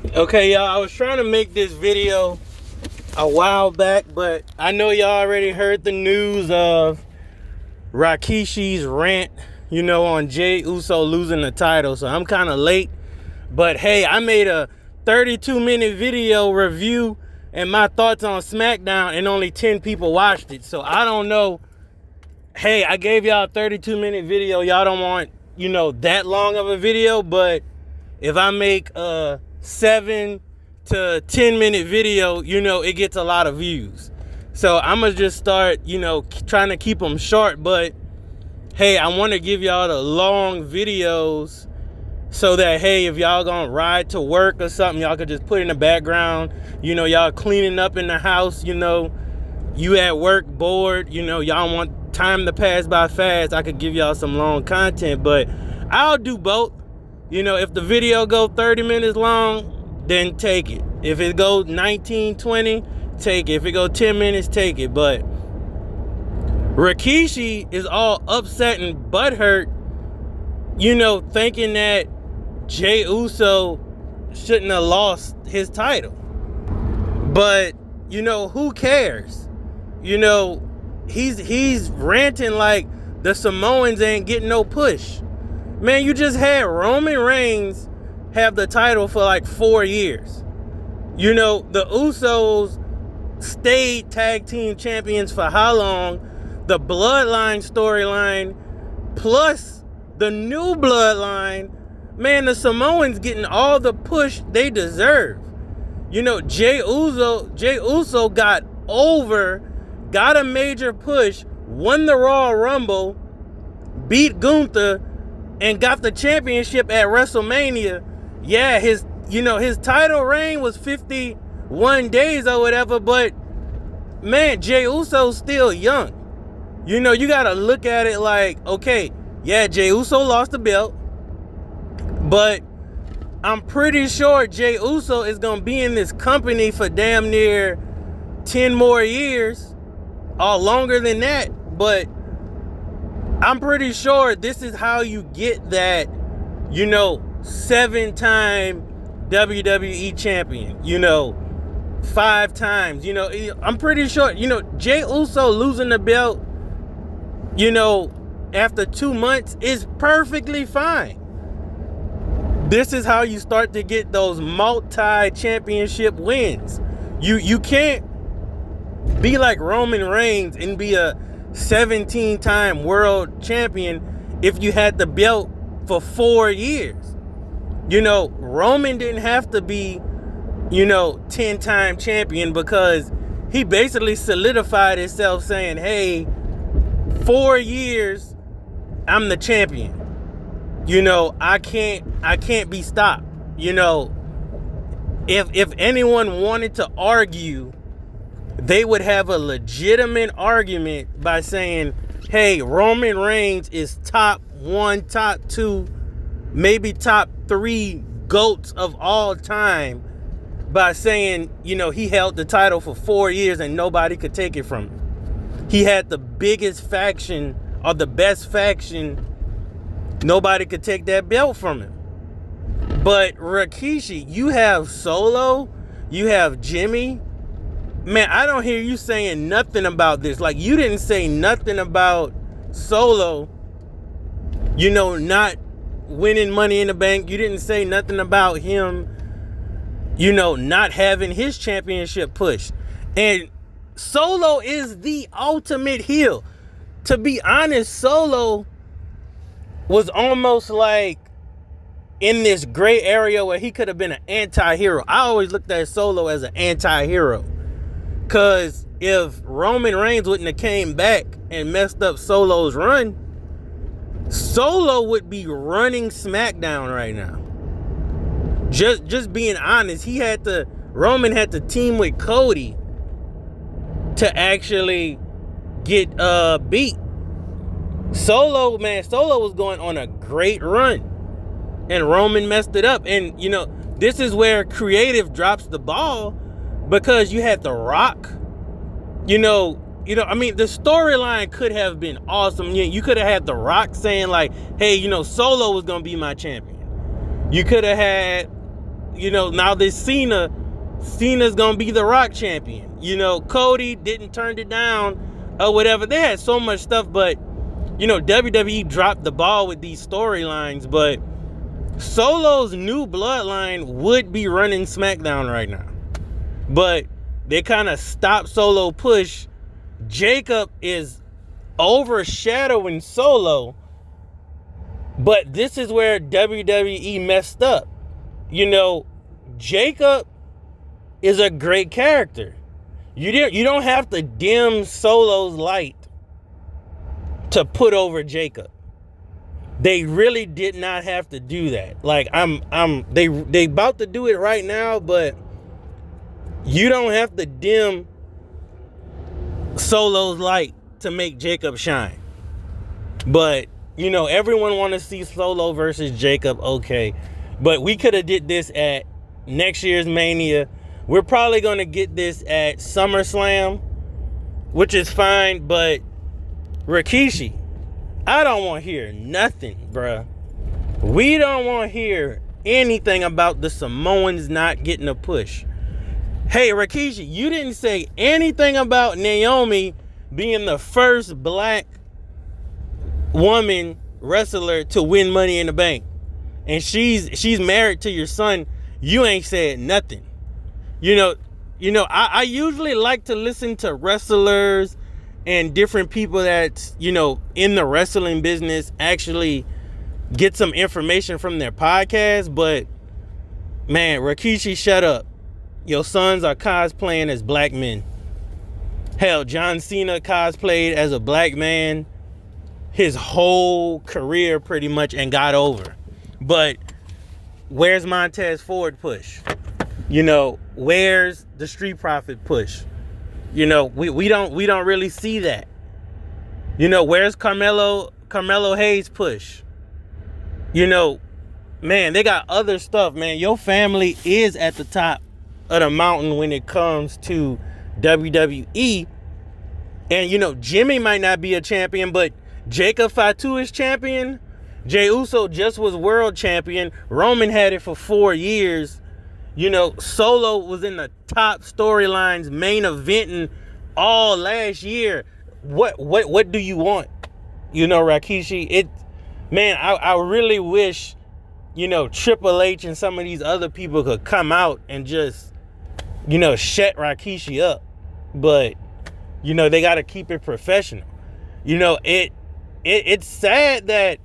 Okay, y'all, I was trying to make this video a while back, but I know y'all already heard the news of Rikishi's rant, on Jey Uso losing the title, so I'm kind of late. But hey, I made a 32-minute video review and my thoughts on SmackDown, and only 10 people watched it, so I don't know. Hey, I gave y'all a 32-minute video. Y'all don't want, that long of a video, but if I make a 7 to 10 minute video, it gets a lot of views. So I'm gonna just start, trying to keep them short. But hey, I want to give y'all the long videos so that, hey, if y'all gonna ride to work or something, y'all could just put in the background. Y'all cleaning up in the house, you at work bored, y'all want time to pass by fast. I could give y'all some long content, but I'll do both. If the video go 30 minutes long, then take it. If it goes 19, 20, take it. If it go 10 minutes, take it. But Rikishi is all upset and butthurt, thinking that Jey Uso shouldn't have lost his title. But, who cares? He's ranting like the Samoans ain't getting no push. Man, you just had Roman Reigns have the title for like 4 years. The Usos stayed tag team champions for how long? The Bloodline storyline plus the new Bloodline. Man, the Samoans getting all the push they deserve. Jey Uso got over, got a major push, won the Royal Rumble, beat Gunther, and got the championship at WrestleMania. Yeah, his title reign was 51 days or whatever, but man, Jey Uso's still young. You gotta look at it like, okay, yeah, Jey Uso lost the belt, but I'm pretty sure Jey Uso is gonna be in this company for damn near 10 more years, or longer than that, but I'm pretty sure this is how you get that, 7-time WWE champion, 5 times, I'm pretty sure, Jey Uso losing the belt, after 2 months is perfectly fine. This is how you start to get those multi-championship wins. You can't be like Roman Reigns and be a 17-time world champion if you had the belt for 4 years. Roman didn't have to be, 10-time champion, because he basically solidified himself saying, hey, 4 years, I'm the champion. I can't be stopped. If anyone wanted to argue, they would have a legitimate argument by saying, hey, Roman Reigns is top 1, top 2, maybe top 3 GOATs of all time, by saying, he held the title for 4 years and nobody could take it from him. He had the biggest faction, or the best faction. Nobody could take that belt from him. But Rikishi, you have Solo, you have Jimmy. Man, I don't hear you saying nothing about this. Like, you didn't say nothing about Solo, not winning Money in the Bank. You didn't say nothing about him, not having his championship push. And Solo is the ultimate heel. To be honest, Solo was almost like in this gray area where he could have been an anti-hero. I always looked at Solo as an anti-hero. Because if Roman Reigns wouldn't have came back and messed up Solo's run, Solo would be running SmackDown right now. Just being honest, Roman had to team with Cody to actually get beat. Solo was going on a great run, and Roman messed it up. And this is where creative drops the ball, because you had The Rock. The storyline could have been awesome. You could have had The Rock saying like, hey, Solo was gonna be my champion. You could have had now this Cena's gonna be the Rock champion. Cody didn't turn it down or whatever. They had so much stuff, but WWE dropped the ball with these storylines. But Solo's new bloodline would be running SmackDown right now, but they kind of stopped Solo push. Jacob is overshadowing Solo, but this is where WWE messed up. Jacob is a great character. You don't have to dim Solo's light to put over Jacob. They really did not have to do that. Like they about to do it right now, but you don't have to dim Solo's light to make Jacob shine. But everyone want to see Solo versus Jacob. Okay, but we could have did this at next year's Mania. We're probably gonna get this at SummerSlam, which is fine. But Rikishi, I don't want to hear nothing, bruh. We don't want to hear anything about the Samoans not getting a push. Hey, Rikishi, you didn't say anything about Naomi being the first black woman wrestler to win Money in the Bank. And she's married to your son. You ain't said nothing. I usually like to listen to wrestlers and different people that's, in the wrestling business actually get some information from their podcast. But, man, Rikishi, shut up. Your sons are cosplaying as black men. Hell, John Cena cosplayed as a black man his whole career pretty much and got over. But where's Montez Ford push? Where's the Street Profit push? We don't really see that. Where's Carmelo Hayes push? Man, they got other stuff, man. Your family is at the top of the mountain when it comes to WWE. And Jimmy might not be a champion, but Jacob Fatu is champion. Jey Uso just was world champion. Roman had it for 4 years. Solo was in the top storylines, main eventing all last year. What do you want? Rikishi, I really wish, Triple H and some of these other people could come out and just, shut Rikishi up. But, they got to keep it professional. It's sad that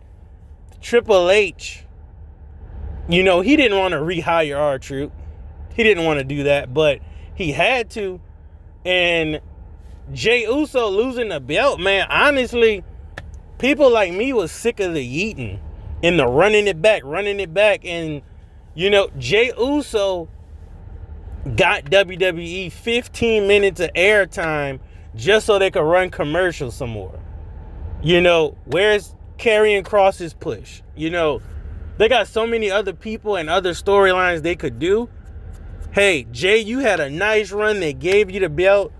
Triple H, he didn't want to rehire R-Truth. He didn't want to do that, but he had to. And Jey Uso losing the belt, man, honestly, people like me was sick of the yeeting and the running it back. And, Jey Uso got WWE 15 minutes of airtime just so they could run commercials some more. Where's Karrion Kross's push? They got so many other people and other storylines they could do. Hey, Jay, you had a nice run. They gave you the belt.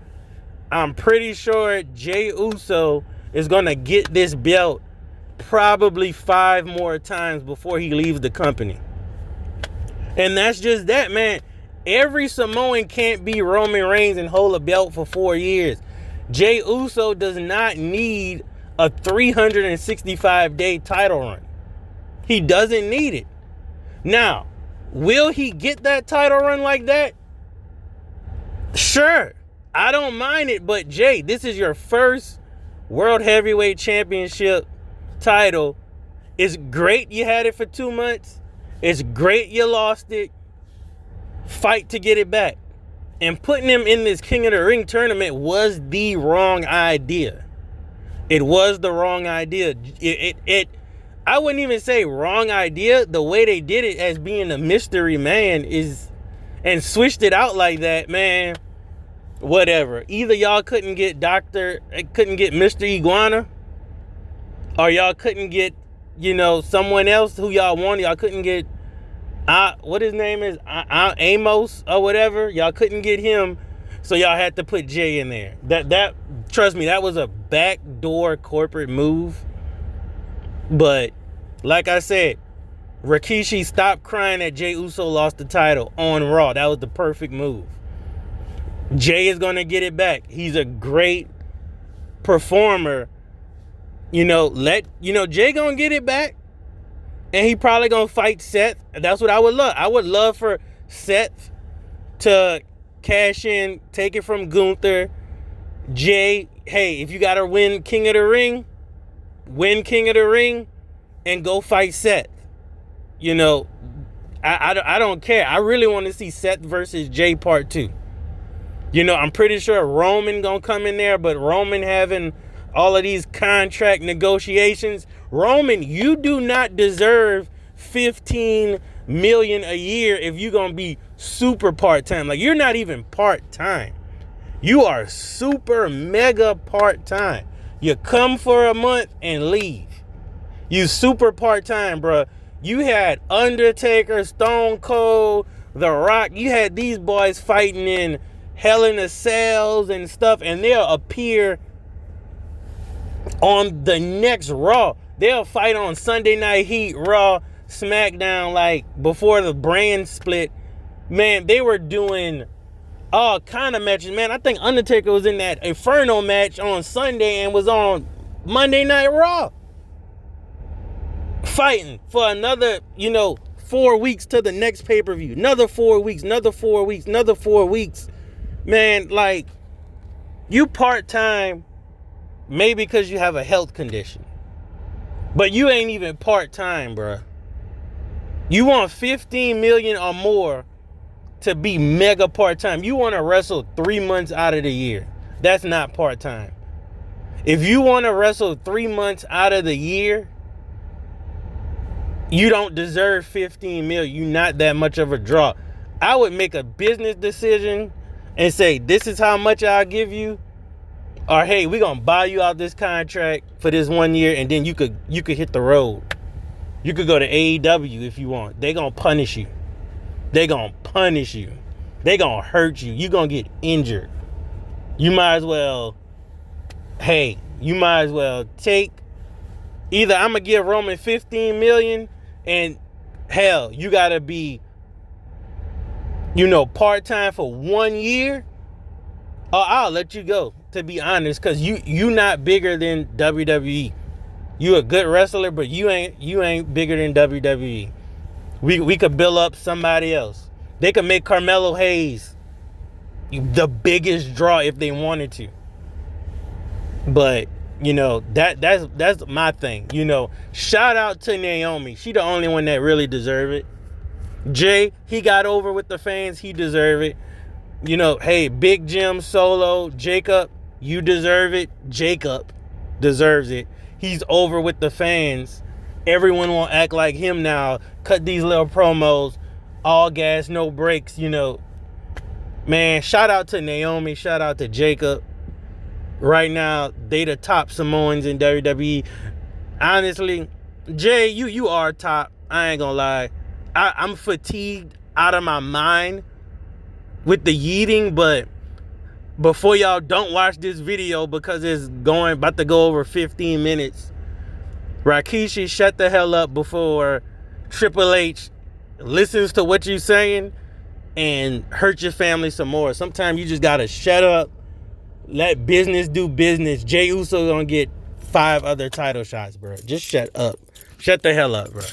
I'm pretty sure Jey Uso is going to get this belt probably 5 more times before he leaves the company. And that's just that, man. Every Samoan can't be Roman Reigns and hold a belt for 4 years. Jey Uso does not need a 365-day title run. He doesn't need it. Now, will he get that title run like that? Sure. I don't mind it, but Jay, this is your first World Heavyweight Championship title. It's great you had it for 2 months. It's great you lost it. Fight to get it back. And putting him in this King of the Ring tournament was the wrong idea. It was the wrong idea. I wouldn't even say wrong idea. The way they did it as being a mystery man is, and switched it out like that, man. Whatever. Either y'all couldn't get Mr. Iguana, or y'all couldn't get, someone else who y'all wanted. Y'all couldn't get, what his name is, Amos or whatever. Y'all couldn't get him, so y'all had to put Jay in there. That trust me, that was a backdoor corporate move. But like I said, Rikishi stopped crying that Jey Uso lost the title on Raw. That was the perfect move. Jey is going to get it back. He's a great performer. Jey going to get it back. And he probably going to fight Seth. That's what I would love. I would love for Seth to cash in, take it from Gunther. Jey, hey, if you got to win King of the Ring, win King of the Ring and go fight Seth. I don't care. I really want to see Seth versus Jey Part 2. I'm pretty sure Roman gonna come in there, but Roman having all of these contract negotiations. Roman, you do not deserve $15 million a year if you're gonna be super part-time. Like, you're not even part-time. You are super mega part-time. You come for a month and leave. You super part-time, bro. You had Undertaker, Stone Cold, The Rock. You had these boys fighting in Hell in a Cells and stuff, and they'll appear on the next Raw. They'll fight on Sunday Night Heat, Raw, SmackDown, like before the brand split. Man, they were doing all kind of matches. Man, I think Undertaker was in that Inferno match on Sunday and was on Monday Night Raw. Fighting for another, 4 weeks to the next pay-per-view. Another 4 weeks, another 4 weeks, another 4 weeks. Man, like, you part-time maybe because you have a health condition. But you ain't even part-time, bruh. You want $15 million or more to be mega part-time. You want to wrestle 3 months out of the year. That's not part-time. If you want to wrestle 3 months out of the year, you don't deserve $15 million. You're not that much of a draw. I would make a business decision and say, this is how much I'll give you. Or, hey, we're going to buy you out this contract for this 1 year, and then you could hit the road. You could go to AEW if you want. They're going to punish you. They're going to punish you. They're going to hurt you. You're going to get injured. You might as well take, either I'm going to give Roman $15 million, and hell, you got to be, part-time for 1 year, or I'll let you go, to be honest, because you not bigger than WWE. You a good wrestler, but you ain't bigger than WWE. We could build up somebody else. They could make Carmelo Hayes the biggest draw if they wanted to. But that's my thing. Shout out to Naomi. She the only one that really deserve it. Jey, he got over with the fans. He deserve it. Hey, Big Jim, Solo, Jacob, you deserve it. Jacob deserves it. He's over with the fans. Everyone won't act like him now. Cut these little promos. All gas, no brakes, Man, shout out to Naomi. Shout out to Jacob. Right now, they the top Samoans in WWE. Honestly, Jey, you are top. I ain't gonna lie. I'm fatigued out of my mind with the yeeting, but before y'all don't watch this video because it's about to go over 15 minutes. Rikishi, shut the hell up before Triple H listens to what you're saying and hurt your family some more. Sometimes you just gotta shut up. Let business do business. Jey Uso gonna get 5 other title shots, bro. Just shut up. Shut the hell up, bro.